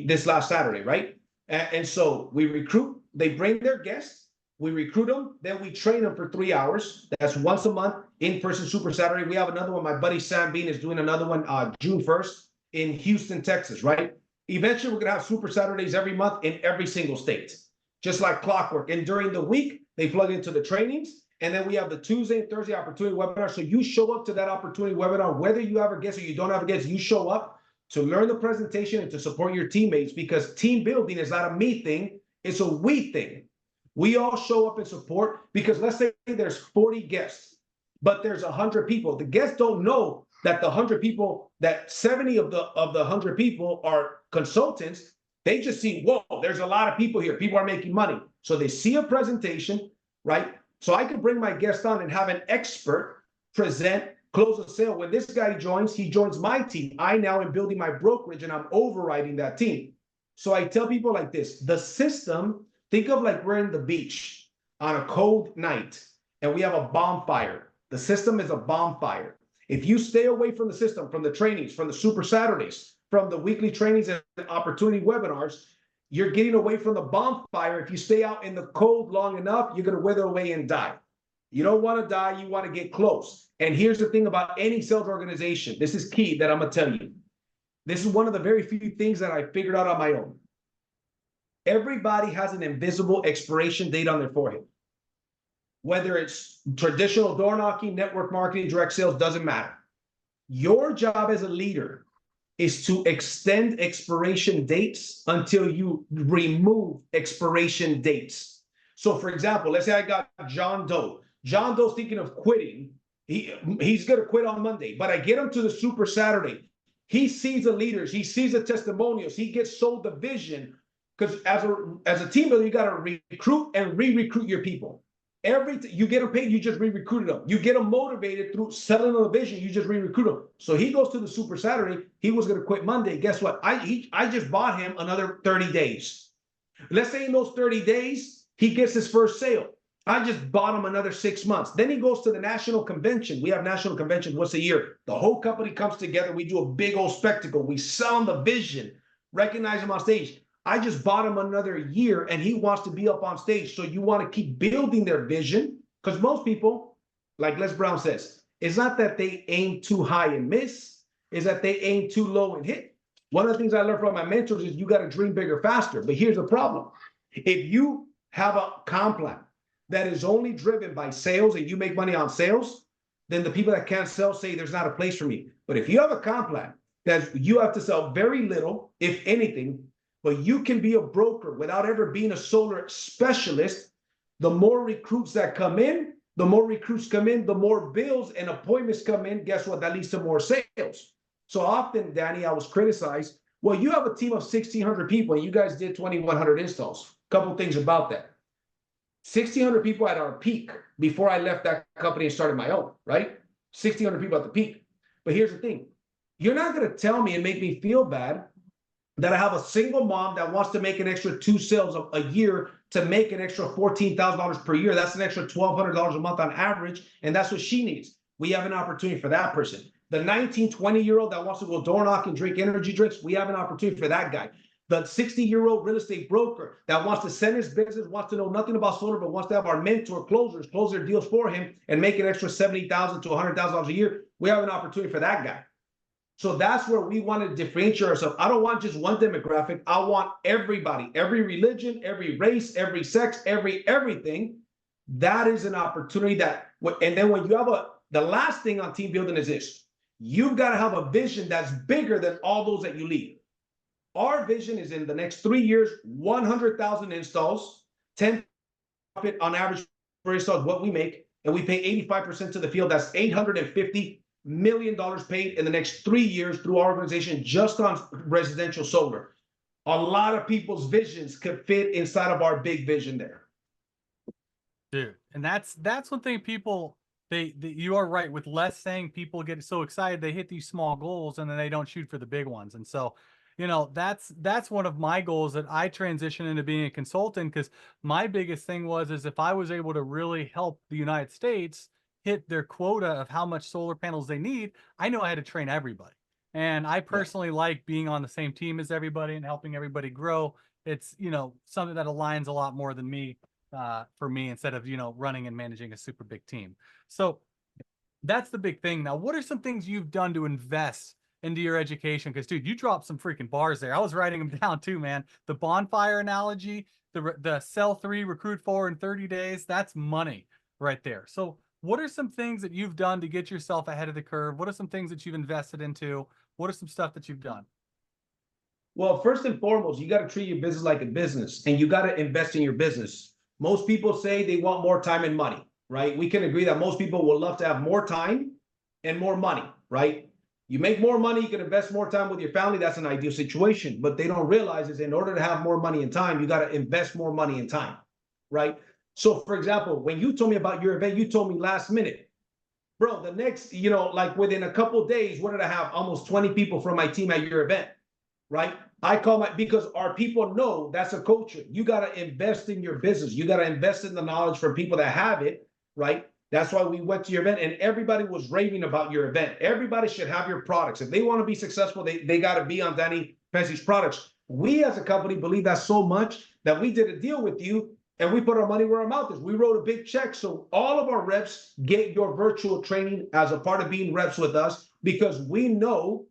this last Saturday, right? And so we recruit. They bring their guests. We recruit them. Then we train them for 3 hours. That's once a month, in-person Super Saturday. We have another one. My buddy Sam Bean is doing another one June 1st in Houston, Texas, right? Eventually, we're going to have Super Saturdays every month in every single state, just like clockwork. And during the week, they plug into the trainings. And then we have the Tuesday and Thursday opportunity webinar. So you show up to that opportunity webinar, whether you have a guest or you don't have a guest, you show up to learn the presentation and to support your teammates, because team building is not a me thing, it's a we thing. We all show up and support, because let's say there's 40 guests, but there's 100 people. The guests don't know that the 100 people, that 70 of the 100 people are consultants. They just see, whoa, there's a lot of people here. People are making money. So they see a presentation, right? So I can bring my guest on and have an expert present, close a sale. When this guy joins, he joins my team. I now am building my brokerage and I'm overriding that team. So I tell people like this, the system, think of like we're in the beach on a cold night and we have a bonfire. The system is a bonfire. If you stay away from the system, from the trainings, from the Super Saturdays, from the weekly trainings and opportunity webinars, you're getting away from the bonfire. If you stay out in the cold long enough, you're going to wither away and die. You don't want to die. You want to get close. And here's the thing about any sales organization. This is key that I'm going to tell you. This is one of the very few things that I figured out on my own. Everybody has an invisible expiration date on their forehead. Whether it's traditional door knocking, network marketing, direct sales, doesn't matter. Your job as a leader is to extend expiration dates until you remove expiration dates. So for example, let's say I got John Doe. John Doe's thinking of quitting. He's going to quit on Monday, but I get him to the Super Saturday. He sees the leaders. He sees the testimonials. He gets sold the vision, because as a team builder, you got to recruit and re-recruit your people. You get them paid, you just re-recruited them. You get them motivated through selling them a vision, you just re-recruit them. So he goes to the Super Saturday. He was going to quit Monday. Guess what? I just bought him another 30 days. Let's say in those 30 days, he gets his first sale. I just bought him another 6 months. Then he goes to the national convention. We have national conventions once a year. The whole company comes together. We do a big old spectacle. We sell him the vision, recognize him on stage. I just bought him another year and he wants to be up on stage. So you want to keep building their vision, because most people, like Les Brown says, it's not that they aim too high and miss, it's that they aim too low and hit. One of the things I learned from my mentors is you got to dream bigger faster. But here's the problem. If you have a comp plan that is only driven by sales and you make money on sales, then the people that can't sell say there's not a place for me. But if you have a comp plan that you have to sell very little, if anything, but you can be a broker without ever being a solar specialist, the more recruits that come in, the more bills and appointments come in. Guess what? That leads to more sales. So often, Danny, I was criticized. Well, you have a team of 1,600 people and you guys did 2,100 installs. Couple things about that. 1,600 people at our peak before I left that company and started my own, right? 1,600 people at the peak. But here's the thing. You're not going to tell me and make me feel bad that I have a single mom that wants to make an extra 2 sales a year to make an extra $14,000 per year. That's an extra $1,200 a month on average. And that's what she needs. We have an opportunity for that person. The 19, 20-year-old that wants to go door knock and drink energy drinks, we have an opportunity for that guy. The 60-year-old real estate broker that wants to send his business, wants to know nothing about solar, but wants to have our mentor closers close their deals for him and make an extra $70,000 to $100,000 a year. We have an opportunity for that guy. So that's where we want to differentiate ourselves. I don't want just one demographic. I want everybody, every religion, every race, every sex, everything. That is an opportunity that, and then when you have the last thing on team building is this. You've got to have a vision that's bigger than all those that you lead. Our vision is in the next 3 years, 100,000 installs, 10 profit on average per install is what we make, and we pay 85% to the field. That's $850 million paid in the next 3 years through our organization just on residential solar. A lot of people's visions could fit inside of our big vision there. Dude, and that's one thing people you are right with less saying. People get so excited they hit these small goals and then they don't shoot for the big ones. And so, you know, that's one of my goals that I transitioned into being a consultant, because my biggest thing is if I was able to really help the United States hit their quota of how much solar panels they need, I know I had to train everybody. And I personally like being on the same team as everybody and helping everybody grow. It's, you know, something that aligns a lot more than me, for me, instead of, you know, running and managing a super big team. So that's the big thing. Now, what are some things you've done to invest into your education? Because, dude, you dropped some freaking bars there. I was writing them down too, man. The bonfire analogy, the sell 3, recruit 4 in 30 days, that's money right there. So what are some things that you've done to get yourself ahead of the curve? What are some things that you've invested into? What are some stuff that you've done? Well, first and foremost, you got to treat your business like a business, and you got to invest in your business. Most people say they want more time and money, right? We can agree that most people will love to have more time and more money, right? You make more money, you can invest more time with your family. That's an ideal situation. But they don't realize is in order to have more money and time, you got to invest more money and time, right? So, for example, when you told me about your event, you told me last minute, bro, the next, you know, like within a couple of days, what did I have? Almost 20 people from my team at your event, right? I call because our people know that's a culture. You got to invest in your business. You got to invest in the knowledge for people that have it, right? That's why we went to your event and everybody was raving about your event. Everybody should have your products. If they want to be successful, they got to be on Danny Pessy's products. We as a company believe that so much that we did a deal with you and we put our money where our mouth is. We wrote a big check. So all of our reps get your virtual training as a part of being reps with us, because we know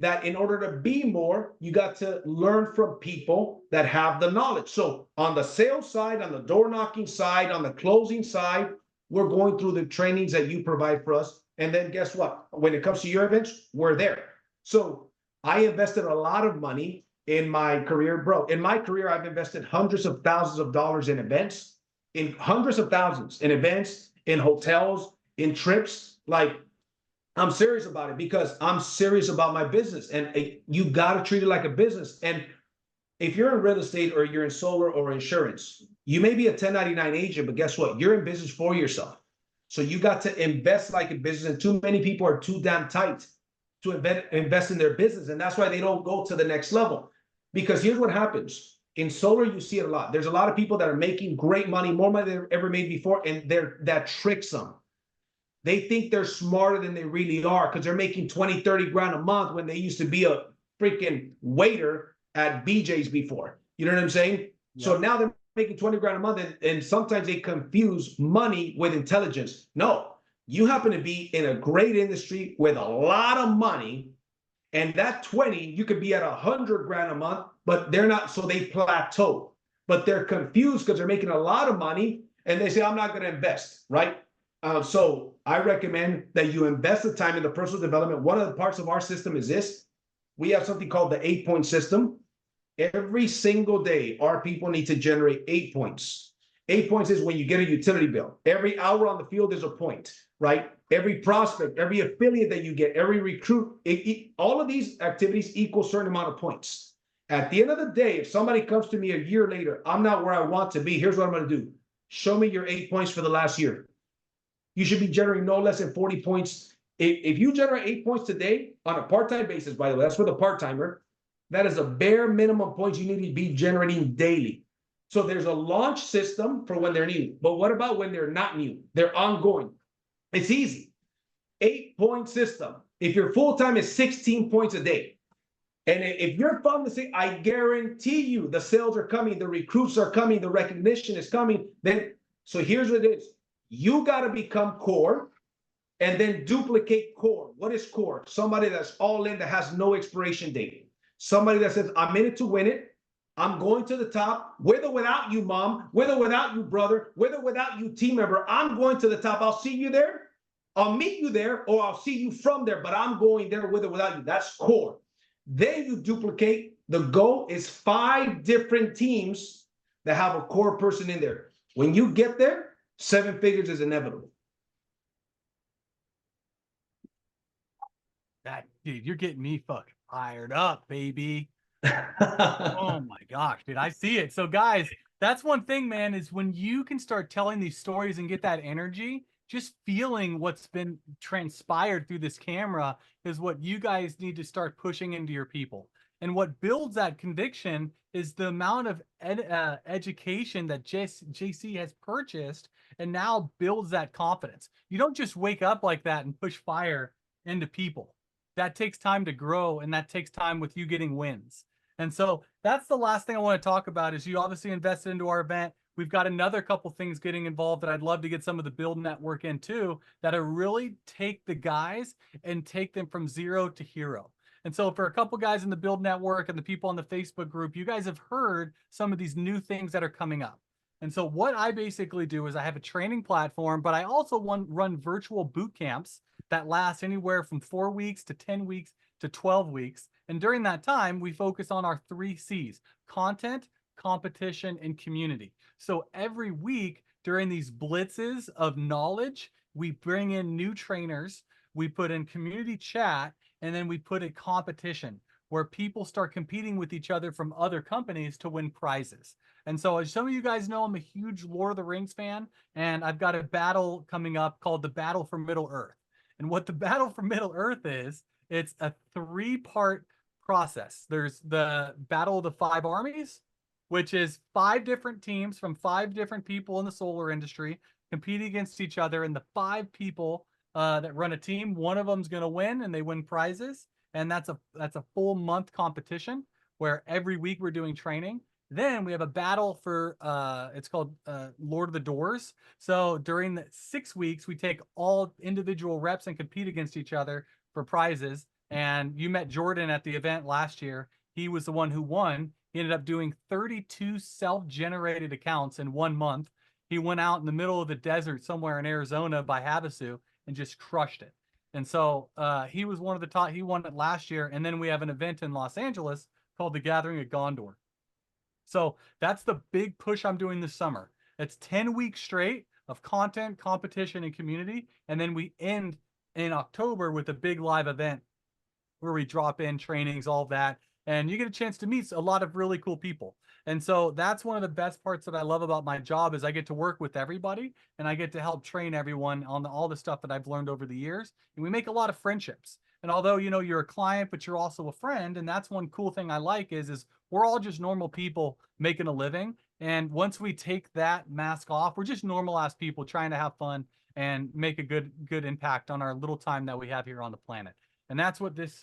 that in order to be more, you got to learn from people that have the knowledge. So on the sales side, on the door knocking side, on the closing side, we're going through the trainings that you provide for us. And then guess what? When it comes to your events, we're there. So I invested a lot of money in my career, bro. In my career, I've invested hundreds of thousands of dollars in events, in hundreds of thousands in events, in hotels, in trips. Like, I'm serious about it because I'm serious about my business, and you got to treat it like a business. And if you're in real estate or you're in solar or insurance, you may be a 1099 agent, but guess what? You're in business for yourself. So you got to invest like a business, and too many people are too damn tight to invest in their business. And that's why they don't go to the next level. Because here's what happens. In solar, you see it a lot. There's a lot of people that are making great money, more money than they've ever made before, and that tricks them. They think they're smarter than they really are because they're making 20, 30 grand a month when they used to be a freaking waiter at BJ's before. You know what I'm saying? Yeah. So now they're making 20 grand a month, and sometimes they confuse money with intelligence. No, you happen to be in a great industry with a lot of money, and that 20, you could be at 100 grand a month, but they're not, so they plateau. But they're confused because they're making a lot of money, and they say, I'm not going to invest, right? So I recommend that you invest the time in the personal development. One of the parts of our system is this. We have something called the 8-point system. Every single day, our people need to generate 8 points. 8 points is when you get a utility bill. Every hour on the field is a point, right? Every prospect, every affiliate that you get, every recruit, all of these activities equal a certain amount of points. At the end of the day, if somebody comes to me a year later, I'm not where I want to be, here's what I'm going to do. show me your 8 points for the last year. You should be generating no less than 40 points. If you generate 8 points today on a part-time basis, by the way, that's for the part-timer, that is a bare minimum points you need to be generating daily. So there's a launch system for when they're new. But what about when they're not new? They're ongoing. It's easy. 8-point system. If you're full-time, it's 16 points a day. And if you're fun to say, I guarantee you the sales are coming, the recruits are coming, the recognition is coming. Then, so here's what it is. You got to become core and then duplicate core. What is core? Somebody that's all in, that has no expiration date. Somebody that says, I'm in it to win it. I'm going to the top, with or without you, mom, with or without you, brother, with or without you, team member. I'm going to the top. I'll see you there. I'll meet you there, or I'll see you from there, but I'm going there with or without you. That's core. Then you duplicate. The goal is 5 different teams that have a core person in there. When you get there, 7 figures is inevitable. That dude, you're getting me fucking fired up, baby. Oh my gosh, dude, I see it. So guys, that's one thing, man, is when you can start telling these stories and get that energy, just feeling what's been transpired through this camera is what you guys need to start pushing into your people. And what builds that conviction is the amount of education that JC has purchased and now builds that confidence. You don't just wake up like that and push fire into people. That takes time to grow, and that takes time with you getting wins. And so that's the last thing I want to talk about is you obviously invested into our event. We've got another couple things getting involved that I'd love to get some of the build network in too, that are really take the guys and take them from 0 to hero. And so for a couple guys in the build network and the people on the Facebook group, you guys have heard some of these new things that are coming up. And so what I basically do is I have a training platform, but I also run virtual boot camps that last anywhere from 4 weeks to 10 weeks to 12 weeks. And during that time, we focus on our 3 C's: content, competition, and community. So every week during these blitzes of knowledge, we bring in new trainers, we put in community chat, and then we put a competition where people start competing with each other from other companies to win prizes. And so as some of you guys know, I'm a huge Lord of the Rings fan, and I've got a battle coming up called the Battle for Middle-earth. And what the Battle for Middle-earth is, it's a 3-part process. There's the Battle of the 5 Armies, which is 5 different teams from 5 different people in the solar industry competing against each other. And the 5 people that run a team, one of them's going to win, and they win prizes. And that's a full month competition where every week we're doing training. Then we have a battle for it's called Lord of the Doors. So during the 6 weeks, we take all individual reps and compete against each other for prizes. And you met Jordan at the event last year. He was the one who won. He ended up doing 32 self-generated accounts in 1 month. He went out in the middle of the desert somewhere in Arizona by Havasu and just crushed it. And so he was one of the top. He won it last year. And then we have an event in Los Angeles called the Gathering of Gondor. So that's the big push I'm doing this summer. It's 10 weeks straight of content, competition, and community. And then we end in October with a big live event where we drop in trainings, all that. And you get a chance to meet a lot of really cool people. And so that's one of the best parts that I love about my job is I get to work with everybody and I get to help train everyone on all the stuff that I've learned over the years. And we make a lot of friendships. And although, you know, you're a client, but you're also a friend. And that's one cool thing I like is we're all just normal people making a living. And once we take that mask off, we're just normal ass people trying to have fun and make a good impact on our little time that we have here on the planet. And that's what this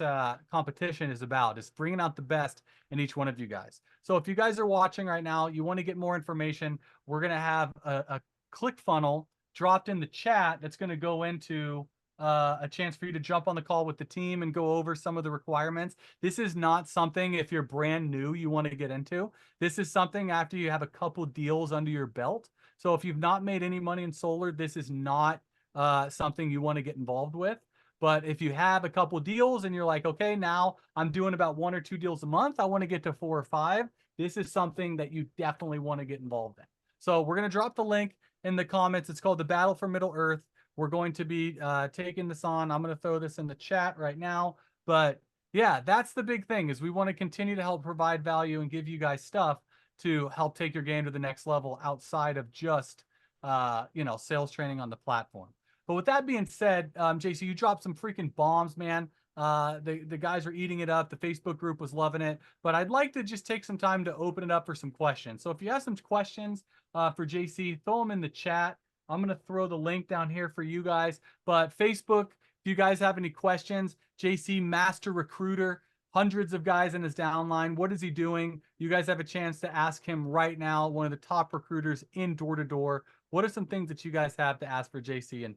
competition is about, is bringing out the best in each one of you guys. So if you guys are watching right now, you want to get more information, we're going to have a click funnel dropped in the chat that's going to go into a chance for you to jump on the call with the team and go over some of the requirements. This is not something, if you're brand new, you want to get into. This is something after you have a couple deals under your belt. So if you've not made any money in solar, this is not something you want to get involved with. But if you have a couple deals and you're like, okay, now I'm doing about 1 or 2 deals a month, I want to get to 4 or 5, this is something that you definitely want to get involved in. So we're going to drop the link in the comments. It's called the Battle for Middle-earth. We're going to be taking this on. I'm going to throw this in the chat right now. But yeah, that's the big thing, is we want to continue to help provide value and give you guys stuff to help take your game to the next level outside of just sales training on the platform. But with that being said, JC, you dropped some freaking bombs, man. The guys are eating it up. The Facebook group was loving it. But I'd like to just take some time to open it up for some questions. So if you have some questions for JC, throw them in the chat. I'm going to throw the link down here for you guys. But Facebook, if you guys have any questions, JC, master recruiter, hundreds of guys in his downline. What is he doing? You guys have a chance to ask him right now, one of the top recruiters in door-to-door. What are some things that you guys have to ask for JC? And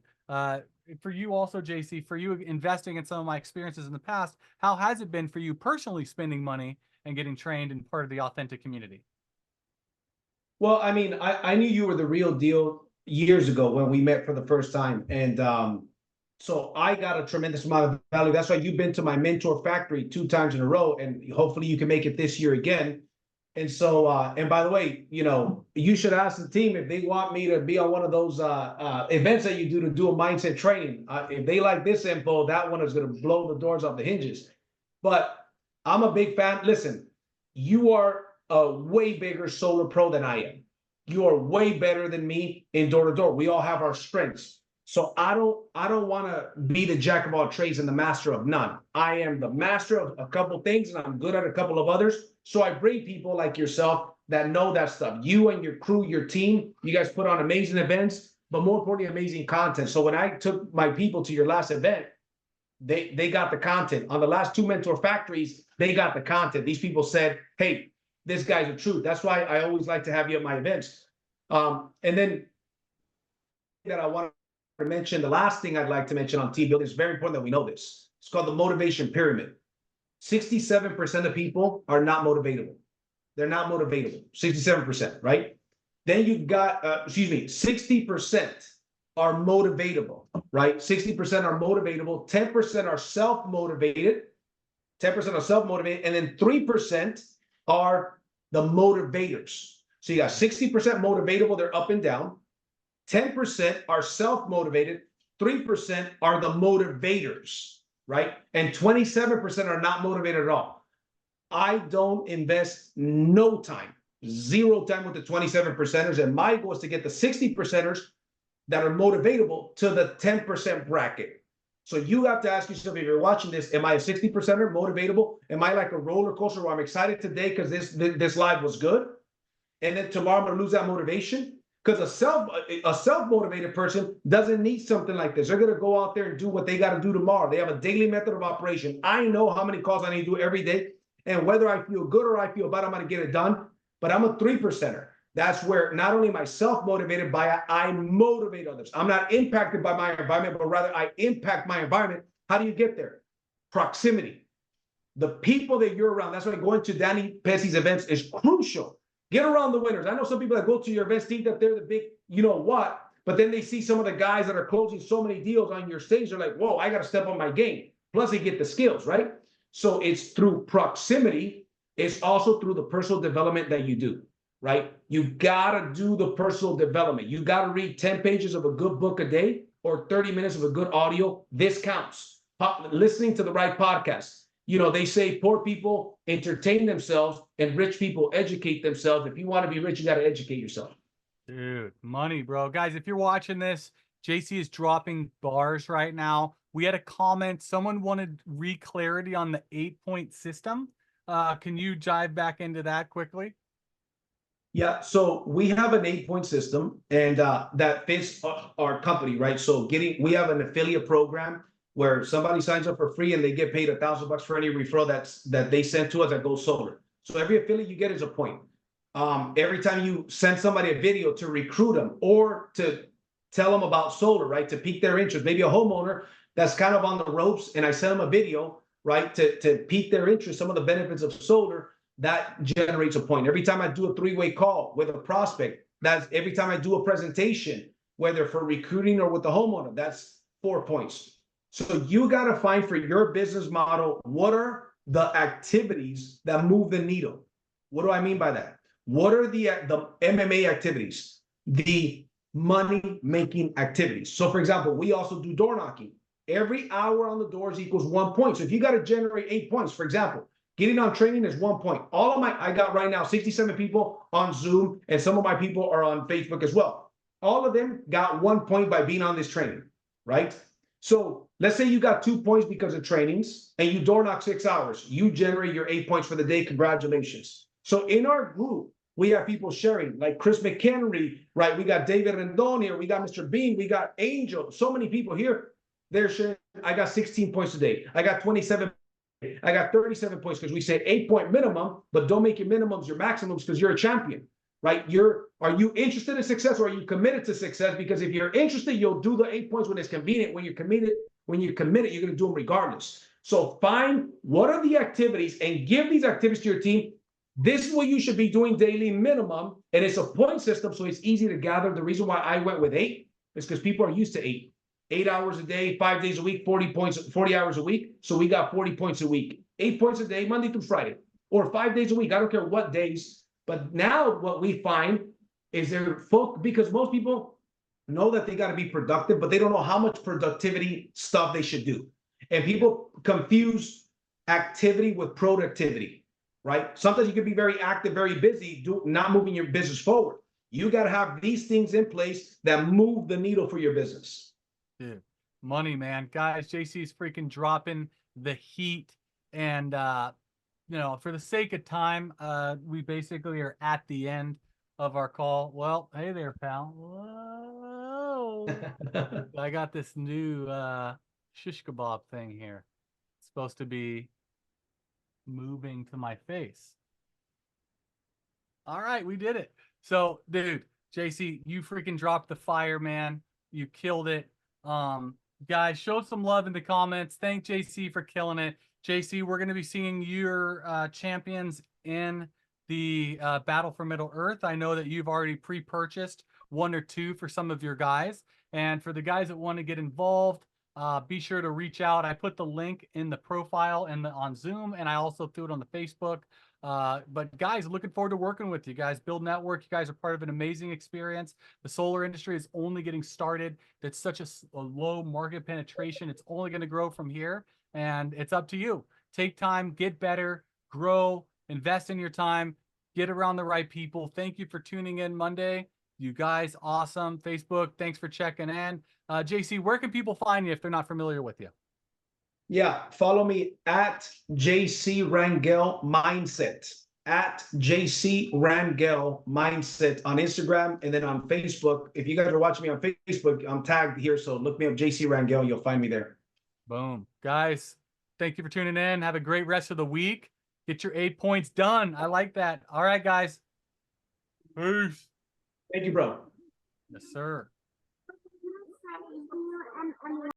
for you also, JC, for you investing in some of my experiences in the past, how has it been for you personally spending money and getting trained in part of the authentic community? Well, I mean, I knew you were the real deal years ago when we met for the first time. And so I got a tremendous amount of value. That's why you've been to my mentor factory 2 times in a row, and hopefully you can make it this year again. And so, and by the way, you should ask the team if they want me to be on one of those events that you do a mindset training. If they like this info, that one is going to blow the doors off the hinges. But I'm a big fan. Listen, you are a way bigger solar pro than I am. You are way better than me in door-to-door. We all have our strengths. So I don't want to be the jack of all trades and the master of none. I am the master of a couple of things, and I'm good at a couple of others. So I bring people like yourself that know that stuff. You and your crew, your team, you guys put on amazing events, but more importantly, amazing content. So when I took my people to your last event, they got the content. On the last 2 mentor factories, they got the content. These people said, hey, this guy's the truth. That's why I always like to have you at my events. And then that I want to mention, the last thing I'd like to mention on team building is very important that we know this. It's called the motivation pyramid. 67% of people are not motivatable. They're not motivatable. 67%, right? Then you've got, 60% are motivatable, right? 60% are motivatable. 10% are self-motivated. 10% are self-motivated. And then 3% are the motivators. So you got 60% motivatable, they're up and down. 10% are self-motivated. 3% are the motivators, right? And 27% are not motivated at all. I don't invest no time, 0 time with the 27%ers. And my goal is to get the 60%ers that are motivatable to the 10% bracket. So you have to ask yourself, if you're watching this, am I a 60%er motivatable? Am I like a roller coaster where I'm excited today because this live was good, and then tomorrow I'm going to lose that motivation? Because a self-motivated person doesn't need something like this. They're going to go out there and do what they got to do tomorrow. They have a daily method of operation. I know how many calls I need to do every day, and whether I feel good or I feel bad, I'm going to get it done. But I'm a 3%er. That's where not only am I self-motivated, but I motivate others. I'm not impacted by my environment, but rather I impact my environment. How do you get there? Proximity. The people that you're around. That's why going to Danny Pessy's events is crucial. Get around the winners. I know some people that go to your events think that they're the big, but then they see some of the guys that are closing so many deals on your stage. They're like, whoa, I got to step on my game. Plus, they get the skills, right? So it's through proximity. It's also through the personal development that you do, right? You got to do the personal development. You got to read 10 pages of a good book a day or 30 minutes of a good audio. This counts. Listening to the right podcast. They say poor people entertain themselves and rich people educate themselves. If you want to be rich, you got to educate yourself. Dude, money, bro. Guys, if you're watching this, JC is dropping bars right now. We had a comment. Someone wanted clarity on the 8-point system. Can you dive back into that quickly? Yeah, so we have an 8-point system, and that fits our company, right? So we have an affiliate program where somebody signs up for free and they get paid $1,000 for any referral that they send to us that goes solar. So every affiliate you get is a point. Every time you send somebody a video to recruit them or to tell them about solar, right, to pique their interest, maybe a homeowner that's kind of on the ropes, and I send them a video, right, to pique their interest, some of the benefits of solar, that generates a point. Every time I do a 3-way call with a prospect, that's every time I do a presentation, whether for recruiting or with the homeowner, that's 4 points. So you got to find for your business model, what are the activities that move the needle? What do I mean by that? What are the MMA activities, the money-making activities? So for example, we also do door knocking. Every hour on the doors equals 1 point. So if you got to generate 8 points, for example, getting on training is 1 point. I got right now 67 people on Zoom, and some of my people are on Facebook as well. all of them got 1 point by being on this training, right? So let's say you got 2 points because of trainings and you door knock 6 hours. You generate your 8 points for the day. Congratulations. So in our group, we have people sharing, like Chris McHenry, right? We got David Rendon here. We got Mr. Bean. We got Angel. So many people here. They're sharing, I got 16 points today. I got 27. I got 37 points because we say 8-point minimum, but don't make your minimums your maximums because you're a champion, right? Are you interested in success or are you committed to success? Because if you're interested, you'll do the 8 points when it's convenient. When you're committed, you're going to do them regardless. So find what are the activities and give these activities to your team. This is what you should be doing daily minimum. And it's a point system, so it's easy to gather. The reason why I went with 8 is because people are used to 8. 8 hours a day, 5 days a week, 40 points, 40 hours a week. So we got 40 points a week, 8 points a day, Monday through Friday, or 5 days a week. I don't care what days. But now what we find is because most people know that they got to be productive, but they don't know how much productivity stuff they should do. And people confuse activity with productivity, right? Sometimes you can be very active, very busy, not moving your business forward. You got to have these things in place that move the needle for your business. Dude, money, man. Guys, JC's freaking dropping the heat. And, for the sake of time, we basically are at the end of our call. Well, hey there, pal. Whoa. I got this new shish kebab thing here. It's supposed to be moving to my face. All right, we did it. So, dude, JC, you freaking dropped the fire, man. You killed it. Guys, show some love in the comments. Thank JC for killing it. JC, we're going to be seeing your champions in the Battle for Middle Earth. I know that you've already pre-purchased 1 or 2 for some of your guys. And for the guys that want to get involved, be sure to reach out. I put the link in the profile and on Zoom, and I also threw it on the Facebook. But guys, looking forward to working with you guys. Build Network, you guys are part of an amazing experience. The solar industry is only getting started. It's such a low market penetration. It's only going to grow from here, and it's up to you. Take time, get better, grow, invest in your time, get around the right people. Thank you for tuning in Monday. You guys, awesome. Facebook, thanks for checking in. JC, where can people find you if they're not familiar with you? Yeah, follow me at JC Rangel Mindset, at JC Rangel Mindset on Instagram, and then on Facebook. If you guys are watching me on Facebook, I'm tagged here, so look me up, JC Rangel, you'll find me there. Boom. Guys, thank you for tuning in. Have a great rest of the week. Get your 8 points done. I like that. All right, guys. Peace. Thank you, bro. Yes, sir.